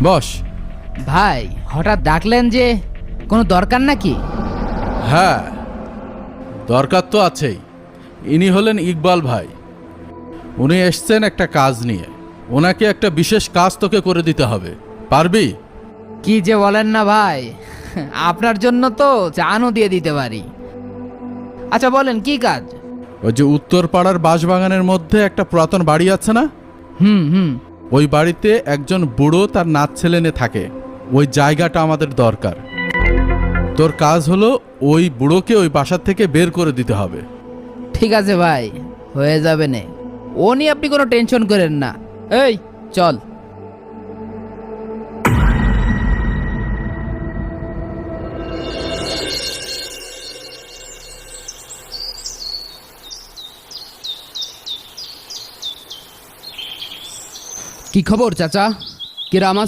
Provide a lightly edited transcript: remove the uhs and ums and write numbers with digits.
বস। ভাই হঠাৎ ডাকলেন যে, কোনো দরকার নাকি? হ্যাঁ, দরকার তো আছেই। ইনি হলেন ইকবাল ভাই। উনি এসছেন একটা কাজ নিয়ে। ওনাকে একটা বিশেষ কাজ তোকে করে দিতে হবে, পারবি? কি যে বলেন না ভাই, আপনার জন্য তো জানও দিয়ে দিতে পারি। আচ্ছা বলেন কি কাজ? ওই যে উত্তর পাড়ার বাঁশবাগানের মধ্যে একটা পুরাতন বাড়ি আছে না, হুম। ওই বাড়িতে একজন বুড়ো তার নাত ছেলে নিয়ে থাকে। ওই জায়গাটা আমাদের দরকার। তোর কাজ হলো ওই বুড়োকে ওই বাসার থেকে বের করে দিতে হবে। ঠিক আছে ভাই, হয়ে যাবে নে, ও নিয়ে আপনি কোনো টেনশন করেন না। এই চল। কি খবর চাচা? কি রাম